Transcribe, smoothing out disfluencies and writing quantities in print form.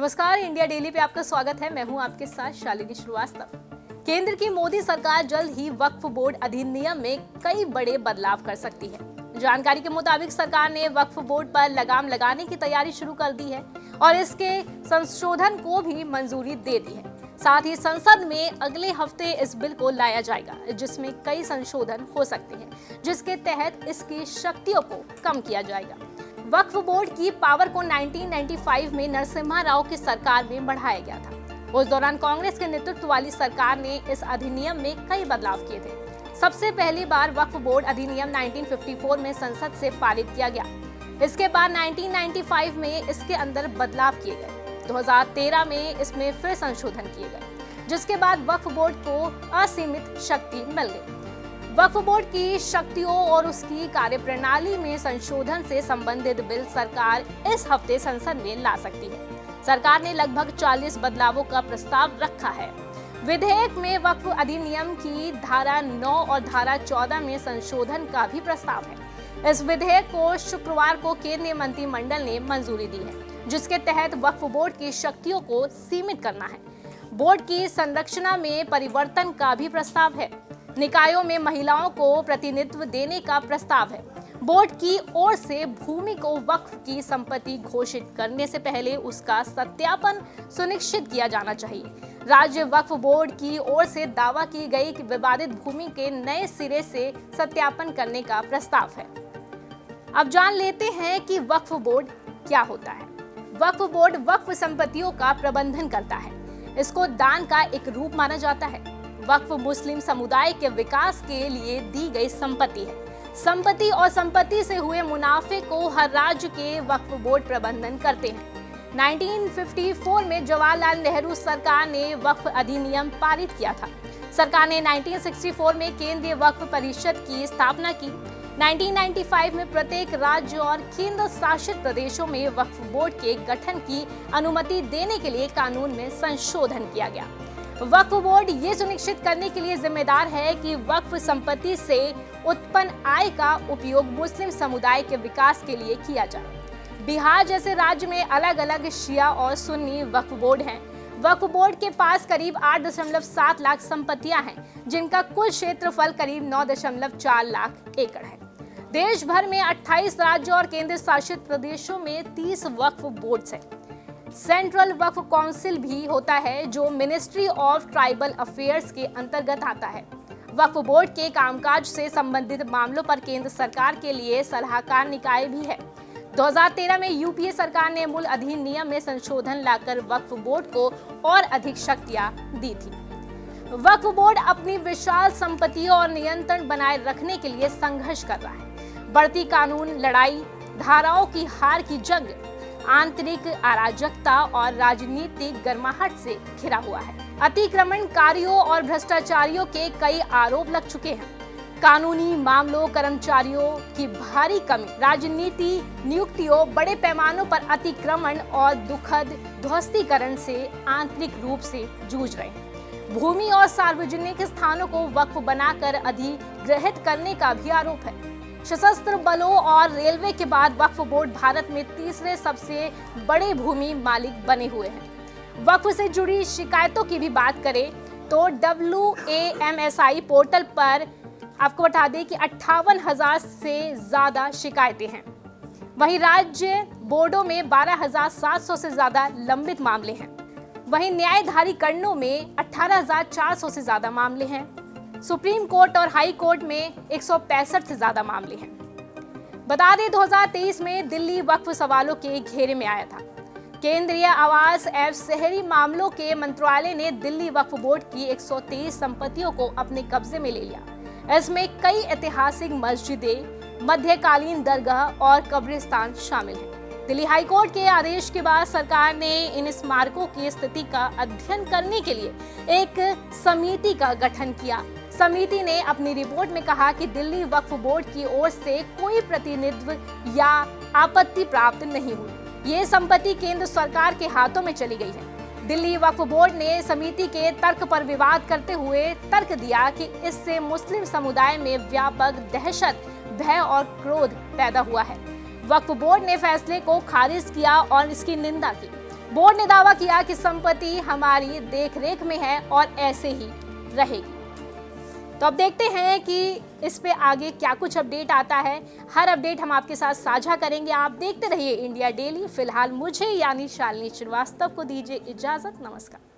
नमस्कार, India daily पे आपका स्वागत है। मैं हूं आपके साथ शालिनी श्रीवास्तव। केंद्र की मोदी सरकार जल्द ही वक्फ बोर्ड अधिनियम में कई बड़े बदलाव कर सकती है। जानकारी के मुताबिक सरकार ने वक्फ बोर्ड पर लगाम लगाने की तैयारी शुरू कर दी है और इसके संशोधन को भी मंजूरी दे दी है। साथ ही संसद में अगले हफ्ते इस बिल को लाया जाएगा, जिसमें कई संशोधन हो सकते हैं, जिसके तहत इसकी शक्तियों को कम किया जाएगा। वक्फ बोर्ड की पावर को 1995 में नरसिम्हा राव की सरकार में बढ़ाया गया था। उस दौरान कांग्रेस के नेतृत्व वाली सरकार ने इस अधिनियम में कई बदलाव किए थे। सबसे पहली बार वक्फ बोर्ड अधिनियम 1954 में संसद से पारित किया गया। इसके बाद 1995 में इसके अंदर बदलाव किए गए। 2013 में इसमें फिर संशोधन किए गए, जिसके बाद वक्फ बोर्ड को असीमित शक्ति मिल गई। वक्फ बोर्ड की शक्तियों और उसकी कार्यप्रणाली में संशोधन से संबंधित बिल सरकार इस हफ्ते संसद में ला सकती है। सरकार ने लगभग 40 बदलावों का प्रस्ताव रखा है। विधेयक में वक्फ अधिनियम की धारा 9 और धारा 14 में संशोधन का भी प्रस्ताव है। इस विधेयक को शुक्रवार को केंद्रीय मंत्रिमंडल ने मंजूरी दी है, जिसके तहत वक्फ बोर्ड की शक्तियों को सीमित करना है। बोर्ड की संरचना में परिवर्तन का भी प्रस्ताव है। निकायों में महिलाओं को प्रतिनिधित्व देने का प्रस्ताव है। बोर्ड की ओर से भूमि को वक्फ की संपत्ति घोषित करने से पहले उसका सत्यापन सुनिश्चित किया जाना चाहिए। राज्य वक्फ बोर्ड की ओर से दावा की गई कि विवादित भूमि के नए सिरे से सत्यापन करने का प्रस्ताव है। अब जान लेते हैं कि वक्फ बोर्ड क्या होता है। वक्फ बोर्ड वक्फ संपत्तियों का प्रबंधन करता है। इसको दान का एक रूप माना जाता है। वक्फ मुस्लिम समुदाय के विकास के लिए दी गई संपत्ति है। संपत्ति और संपत्ति से हुए मुनाफे को हर राज्य के वक्फ बोर्ड प्रबंधन करते हैं। 1954 में जवाहरलाल नेहरू सरकार ने वक्फ अधिनियम पारित किया था। सरकार ने 1964 में केंद्रीय वक्फ परिषद की स्थापना की। 1995 में प्रत्येक राज्य और केंद्र शासित प्रदेशों में वक्फ बोर्ड के गठन की अनुमति देने के लिए कानून में संशोधन किया गया। वक्फ बोर्ड ये सुनिश्चित करने के लिए जिम्मेदार है कि वक्फ संपत्ति से उत्पन्न आय का उपयोग मुस्लिम समुदाय के विकास के लिए किया जाए। बिहार जैसे राज्य में अलग अलग शिया और सुन्नी वक्फ बोर्ड हैं। वक्फ बोर्ड के पास करीब 8.7 लाख संपत्तियां हैं, जिनका कुल क्षेत्रफल करीब 9.4 लाख एकड़ है। देश भर में 28 राज्यों और केंद्र शासित प्रदेशों में 30 वक्फ बोर्ड्स हैं। सेंट्रल वक्फ काउंसिल भी होता है, जो मिनिस्ट्री ऑफ ट्राइबल अफेयर्स के अंतर्गत आता है। वक्फ बोर्ड के कामकाज से संबंधित मामलों पर केंद्र सरकार के लिए सलाहकार निकाय भी है। 2013 में यूपीए सरकार ने मूल अधिनियम में संशोधन लाकर वक्फ बोर्ड को और अधिक शक्तियां दी थी। वक्फ बोर्ड अपनी विशाल संपत्तियों और नियंत्रण बनाए रखने के लिए संघर्ष कर रहा है। बढ़ती कानून लड़ाई, धाराओं की हार की जंग, आंतरिक अराजकता और राजनीतिक गर्माहट से घिरा हुआ है। अतिक्रमणकारियों और भ्रष्टाचारियों के कई आरोप लग चुके हैं। कानूनी मामलों, कर्मचारियों की भारी कमी, राजनीति नियुक्तियों, बड़े पैमानों पर अतिक्रमण और दुखद ध्वस्तीकरण से आंतरिक रूप से जूझ रहे हैं। भूमि और सार्वजनिक स्थानों को वक्फ बनाकर अधिग्रहित करने का भी आरोप है। सशस्त्र बलों और रेलवे के बाद वक्फ बोर्ड भारत में तीसरे सबसे बड़े भूमि मालिक बने हुए हैं। वक्फ से जुड़ी शिकायतों की भी बात करें तो WAMSI पोर्टल पर आपको बता दें कि 58,000 से ज्यादा शिकायतें हैं। वहीं राज्य बोर्डों में 12,700 से ज्यादा लंबित मामले हैं। वहीं न्यायधारी करनों में 18,400 से ज्यादा मामले हैं। सुप्रीम कोर्ट और हाई कोर्ट में 165 से ज्यादा मामले हैं। बता दें 2023 में दिल्ली वक्फ सवालों के घेरे में आया था। केंद्रीय आवास एवं शहरी मामलों के मंत्रालय ने दिल्ली वक्फ बोर्ड की 123 संपत्तियों को अपने कब्जे में ले लिया। इसमें कई ऐतिहासिक मस्जिदें, मध्यकालीन दरगाह और कब्रिस्तान शामिल हैं। दिल्ली हाई कोर्ट के आदेश के बाद सरकार ने इन स्मारकों की स्थिति का अध्ययन करने के लिए एक समिति का गठन किया। समिति ने अपनी रिपोर्ट में कहा कि दिल्ली वक्फ बोर्ड की ओर से कोई प्रतिनिधित्व या आपत्ति प्राप्त नहीं हुई। ये संपत्ति केंद्र सरकार के हाथों में चली गई है। दिल्ली वक्फ बोर्ड ने समिति के तर्क पर विवाद करते हुए तर्क दिया कि इससे मुस्लिम समुदाय में व्यापक दहशत, भय और क्रोध पैदा हुआ है। वक्फ बोर्ड ने फैसले को खारिज किया और इसकी निंदा की। बोर्ड ने दावा किया कि संपत्ति हमारी देखरेख में है और ऐसे ही रहेगी। तो अब देखते हैं कि इस पे आगे क्या कुछ अपडेट आता है। हर अपडेट हम आपके साथ साझा करेंगे। आप देखते रहिए इंडिया डेली। फिलहाल मुझे यानी शालिनी श्रीवास्तव को दीजिए इजाजत। नमस्कार।